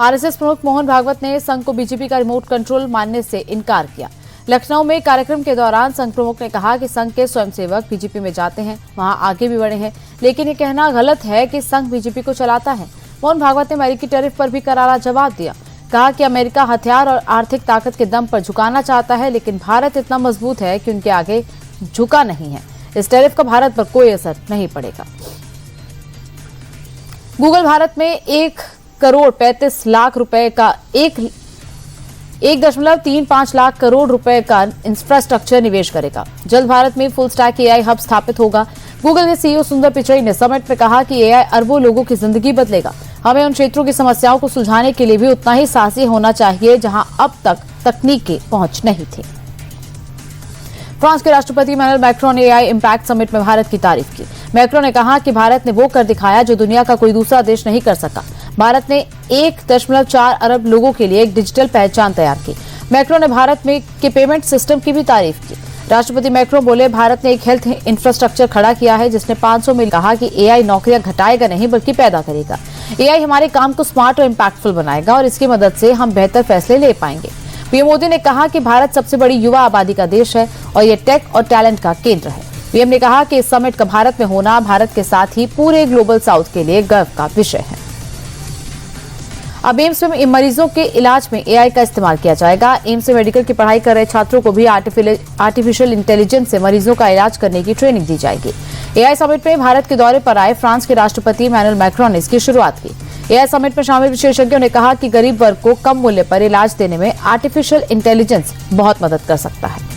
RSS प्रमुख मोहन भागवत ने संघ को बीजेपी का रिमोट कंट्रोल मानने से इनकार किया। लखनऊ में कार्यक्रम के दौरान संघ प्रमुख ने कहा कि संघ के स्वयंसेवक बीजेपी में जाते हैं, वहां आगे भी बढ़े हैं, लेकिन ये कहना गलत है कि संघ बीजेपी को चलाता है। मोहन भागवत ने अमेरिकी टैरिफ पर भी करारा जवाब दिया। कहा कि अमेरिका हथियार और आर्थिक ताकत के दम पर झुकाना चाहता है, लेकिन भारत इतना मजबूत है कि उनके आगे झुका नहीं है। इस टैरिफ का भारत पर कोई असर नहीं पड़ेगा। गूगल भारत में 1,35,00,000 रुपए का 1.35 लाख करोड़ रुपए का इंफ्रास्ट्रक्चर निवेश करेगा। जल्द भारत में फुल स्टैक एआई हब स्थापित होगा। गूगल के सीईओ सुंदर पिचई ने समिट में कहा कि एआई अरबों लोगों की जिंदगी बदलेगा। हमें उन क्षेत्रों की समस्याओं को सुलझाने के लिए भी उतना ही साहसी होना चाहिए जहां अब तक तकनीक की पहुंच नहीं थी। फ्रांस के राष्ट्रपति इमैनुअल मैक्रोन ने एआई इम्पैक्ट समिट में भारत की तारीफ की। मैक्रोन ने कहा कि भारत ने वो कर दिखाया जो दुनिया का कोई दूसरा देश नहीं कर सका। भारत ने 1.4 अरब लोगों के लिए एक डिजिटल पहचान तैयार की। मैक्रोन ने भारत में के पेमेंट सिस्टम की भी तारीफ की। राष्ट्रपति मैक्रोन बोले, भारत ने एक हेल्थ इंफ्रास्ट्रक्चर खड़ा किया है जिसने 500 में कहा कि एआई नौकरियां घटाएगा नहीं बल्कि पैदा करेगा। एआई हमारे काम को स्मार्ट और इम्पैक्टफुल बनाएगा और इसकी मदद से हम बेहतर फैसले ले पाएंगे। पीएम मोदी ने कहा कि भारत सबसे बड़ी युवा आबादी का देश है और ये टेक और टैलेंट का केंद्र है। पीएम ने कहा कि इस समिट का भारत में होना भारत के साथ ही पूरे ग्लोबल साउथ के लिए गर्व का विषय है। अब एम्स में मरीजों के इलाज में एआई का इस्तेमाल किया जाएगा। एम्स में मेडिकल की पढ़ाई कर रहे छात्रों को भी आर्टिफिशियल इंटेलिजेंस से मरीजों का इलाज करने की ट्रेनिंग दी जाएगी। एआई समिट में भारत के दौरे पर आए फ्रांस के राष्ट्रपति इमैनुअल मैक्रोन ने इसकी शुरुआत की। एआई समिट में शामिल विशेषज्ञों ने कहा कि गरीब वर्ग को कम मूल्य पर इलाज देने में आर्टिफिशियल इंटेलिजेंस बहुत मदद कर सकता है।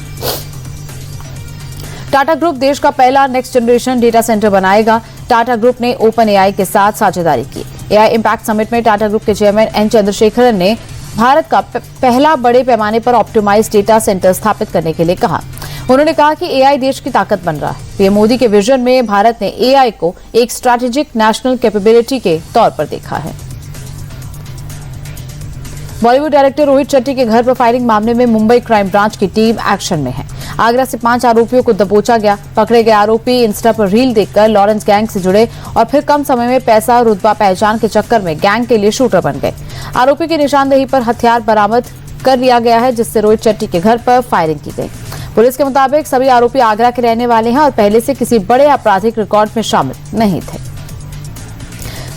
टाटा ग्रुप देश का पहला नेक्स्ट जनरेशन डेटा सेंटर बनाएगा। टाटा ग्रुप ने ओपन एआई के साथ साझेदारी की। एआई इम्पैक्ट समिट में टाटा ग्रुप के चेयरमैन एन चंद्रशेखरन ने भारत का पहला बड़े पैमाने पर ऑप्टिमाइज डेटा सेंटर स्थापित करने के लिए कहा। उन्होंने कहा कि एआई देश की ताकत बन रहा है। पीएम मोदी के विजन में भारत ने एआई को एक स्ट्रैटेजिक नेशनल कैपेबिलिटी के तौर पर देखा है। बॉलीवुड डायरेक्टर रोहित शेट्टी के घर पर फायरिंग मामले में मुंबई क्राइम ब्रांच की टीम एक्शन में है। आगरा से 5 आरोपियों को दबोचा गया। पकड़े गए आरोपी इंस्टा पर रील देखकर लॉरेंस गैंग से जुड़े और फिर कम समय में पैसा रुतबा पहचान के चक्कर में गैंग के लिए शूटर बन गए। आरोपी की निशानदेही पर हथियार बरामद कर लिया गया है, जिससे रोहित शेट्टी के घर पर फायरिंग की गई। पुलिस के मुताबिक सभी आरोपी आगरा के रहने वाले हैं और पहले से किसी बड़े आपराधिक रिकॉर्ड में शामिल नहीं थे।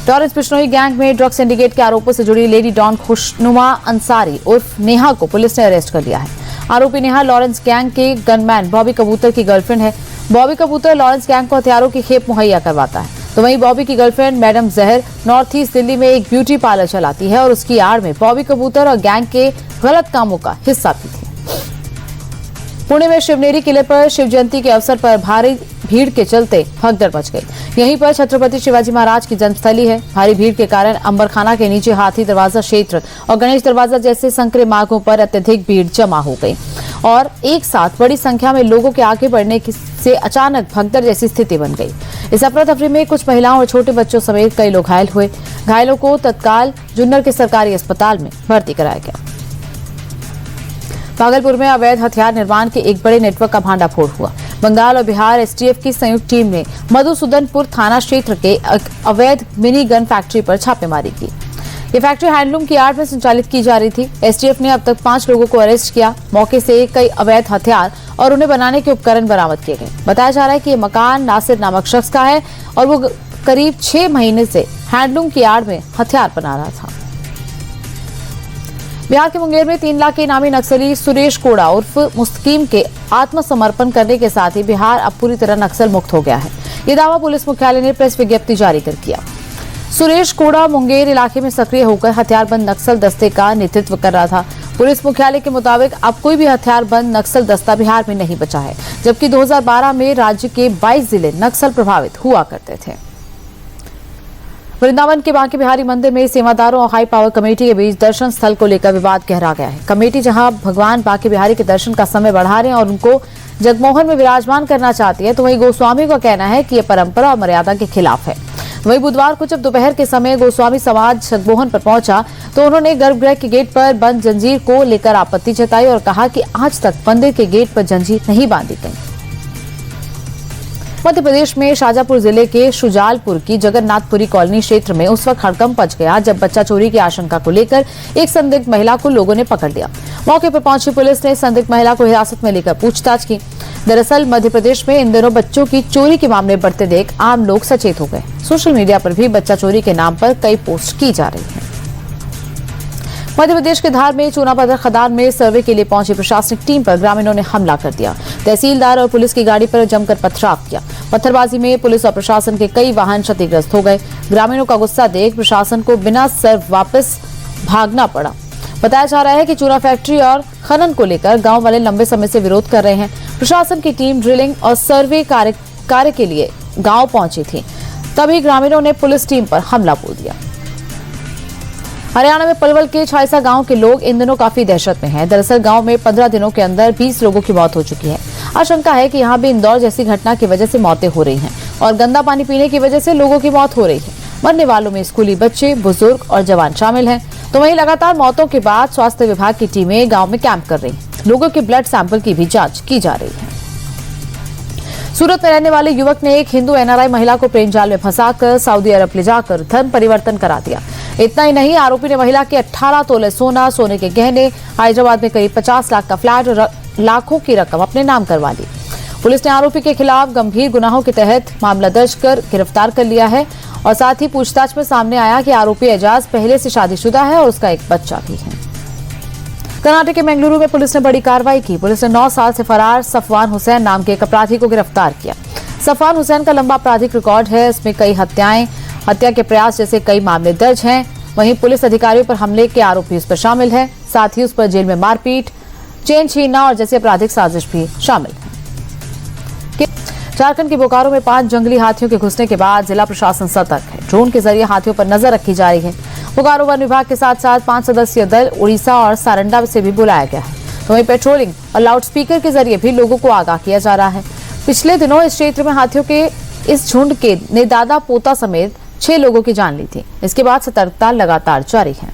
लॉरेंस बिश्नोई गैंग में ड्रग सिंडिकेट के आरोपों से जुड़ी लेडी डॉन खुशनुमा अंसारी उर्फ नेहा को पुलिस ने अरेस्ट कर लिया है। आरोपी नेहा लॉरेंस गैंग के गनमैन बॉबी कबूतर की गर्लफ्रेंड है। बॉबी कबूतर लॉरेंस गैंग को हथियारों की खेप मुहैया करवाता है। तो वहीं बॉबी की गर्लफ्रेंड मैडम जहर नॉर्थ ईस्ट दिल्ली में एक ब्यूटी पार्लर चलाती है और उसकी आड़ में बॉबी कबूतर और गैंग के गलत कामों का हिस्सा भी थी। पुणे में शिवनेरी किले पर शिव जयंती के अवसर पर भारी भीड़ के चलते भगदड़ मच गई। यहीं पर छत्रपति शिवाजी महाराज की जन्मस्थली है। भारी भीड़ के कारण अंबरखाना के नीचे हाथी दरवाजा क्षेत्र और गणेश दरवाजा जैसे संकरे मार्गों पर अत्यधिक भीड़ जमा हो गई और एक साथ बड़ी संख्या में लोगों के आगे बढ़ने से अचानक भगदड़ जैसी स्थिति बन गई। इस अफरा तफरी में कुछ महिलाओं और छोटे बच्चों समेत कई लोग घायल हुए। घायलों को तत्काल जुन्नर के सरकारी अस्पताल में भर्ती कराया गया। भागलपुर में अवैध हथियार निर्माण के एक बड़े नेटवर्क का भांडाफोड़ हुआ। बंगाल और बिहार एसटीएफ की संयुक्त टीम ने मधुसूदनपुर थाना क्षेत्र के अवैध मिनी गन फैक्ट्री पर छापेमारी की। ये फैक्ट्री हैंडलूम की आड़ में संचालित की जा रही थी। एसटीएफ ने अब तक 5 लोगों को अरेस्ट किया। मौके से कई अवैध हथियार और उन्हें बनाने के उपकरण बरामद किए गए। बताया जा रहा है कि ये मकान नासिर नामक शख्स का है और वो करीब 6 महीने से हैंडलूम की आड़ में हथियार बना रहा था। बिहार के मुंगेर में 3 लाख के इनामी नक्सली सुरेश कोड़ा उर्फ मुस्तकीम के आत्मसमर्पण करने के साथ ही बिहार अब पूरी तरह नक्सल मुक्त हो गया है। ये दावा पुलिस मुख्यालय ने प्रेस विज्ञप्ति जारी कर किया। सुरेश कोड़ा मुंगेर इलाके में सक्रिय होकर हथियारबंद नक्सल दस्ते का नेतृत्व कर रहा था। पुलिस मुख्यालय के मुताबिक अब कोई भी हथियारबंद नक्सल दस्ता बिहार में नहीं बचा है, जबकि 2012 में राज्य के 22 जिले नक्सल प्रभावित हुआ करते थे। वृंदावन के बांके बिहारी मंदिर में सेवादारों और हाई पावर कमेटी के बीच दर्शन स्थल को लेकर विवाद गहरा गया है। कमेटी जहां भगवान बांके बिहारी के दर्शन का समय बढ़ा रहे हैं और उनको जगमोहन में विराजमान करना चाहती है, तो वहीं गोस्वामी का कहना है कि यह परंपरा और मर्यादा के खिलाफ है। वहीं बुधवार को जब दोपहर के समय गोस्वामी समाज जगमोहन पर पहुंचा तो उन्होंने गर्भगृह के गेट पर बंद जंजीर को लेकर आपत्ति जताई और कहा कि आज तक मंदिर के गेट पर जंजीर नहीं बांधी गई। मध्य प्रदेश में शाजापुर जिले के शुजालपुर की जगन्नाथपुरी कॉलोनी क्षेत्र में उस वक्त हड़कंप मच गया जब बच्चा चोरी की आशंका को लेकर एक संदिग्ध महिला को लोगों ने पकड़ लिया। मौके पर पहुंची पुलिस ने संदिग्ध महिला को हिरासत में लेकर पूछताछ की। दरअसल मध्य प्रदेश में इन दिनों बच्चों की चोरी के मामले बढ़ते देख आम लोग सचेत हो गए। सोशल मीडिया पर भी बच्चा चोरी के नाम पर कई पोस्ट की जा रही है। मध्य प्रदेश के धार में चूनापत्थर खदान में सर्वे के लिए पहुंची प्रशासनिक टीम पर ग्रामीणों ने हमला कर दिया। तहसीलदार और पुलिस की गाड़ी पर जमकर पथराव किया। पत्थरबाजी में पुलिस और प्रशासन के कई वाहन क्षतिग्रस्त हो गए। ग्रामीणों का गुस्सा देख प्रशासन को बिना सर्व वापस भागना पड़ा। बताया जा रहा है कि चूना फैक्ट्री और खनन को लेकर गांव वाले लंबे समय से विरोध कर रहे हैं। प्रशासन की टीम ड्रिलिंग और सर्वे कार्य के लिए गांव पहुंची थी, तभी ग्रामीणों ने पुलिस टीम पर हमला बोल दिया। हरियाणा में पलवल के छायसा गांव के लोग इन दिनों काफी दहशत में हैं। दरअसल गांव में 15 दिनों के अंदर 20 लोगों की मौत हो चुकी है। आशंका है कि यहां भी इंदौर जैसी घटना की वजह से मौतें हो रही हैं और गंदा पानी पीने की वजह से लोगों की मौत हो रही है। मरने वालों में स्कूली बच्चे, बुजुर्ग और जवान शामिल हैं। तो वहीं लगातार मौतों के बाद स्वास्थ्य विभाग की टीमें गाँव में कैंप कर रही हैं। लोगों के ब्लड सैंपल की भी जाँच की जा रही है। सूरत में रहने वाले युवक ने एक हिंदू एनआरआई महिला को प्रेम जाल में फंसाकर सऊदी अरब ले जाकर धर्म परिवर्तन करा दिया। इतना ही नहीं, आरोपी ने महिला के 18 तोले सोना, सोने के गहने, हैदराबाद में करीब 50 लाख का फ्लैट और लाखों की रकम अपने नाम करवा ली। पुलिस ने आरोपी के खिलाफ गंभीर गुनाहों के तहत मामला दर्ज कर गिरफ्तार कर लिया है और साथ ही पूछताछ में सामने आया कि आरोपी एजाज पहले से शादीशुदा है और उसका एक बच्चा भी है। कर्नाटक के मंगलुरु में पुलिस ने बड़ी कार्रवाई की। पुलिस ने 9 साल से फरार सफवान हुसैन नाम के एक अपराधी को गिरफ्तार किया। सफवान हुसैन का लंबा आपराधिक रिकॉर्ड है। इसमें कई हत्याएं, हत्या के प्रयास जैसे कई मामले दर्ज हैं। वहीं पुलिस अधिकारियों पर हमले के आरोपी उस पर शामिल है। साथ ही उस पर जेल में मारपीट, चेन छीनना और जैसे आपराधिक साजिश भी शामिल है। झारखंड के बोकारो में 5 जंगली हाथियों के घुसने के बाद जिला प्रशासन सतर्क है। ड्रोन के जरिए हाथियों पर नजर रखी जा रही है। बोकारो वन विभाग के साथ साथ 5 सदस्यीय दल उड़ीसा और सारंडा से भी बुलाया गया है। तो वहीं पेट्रोलिंग और लाउडस्पीकर के जरिए भी लोगों को आगाह किया जा रहा है। पिछले दिनों इस क्षेत्र में हाथियों के इस झुंड ने दादा पोता समेत 6 लोगों की जान ली थी। इसके बाद सतर्कता लगातार जारी है।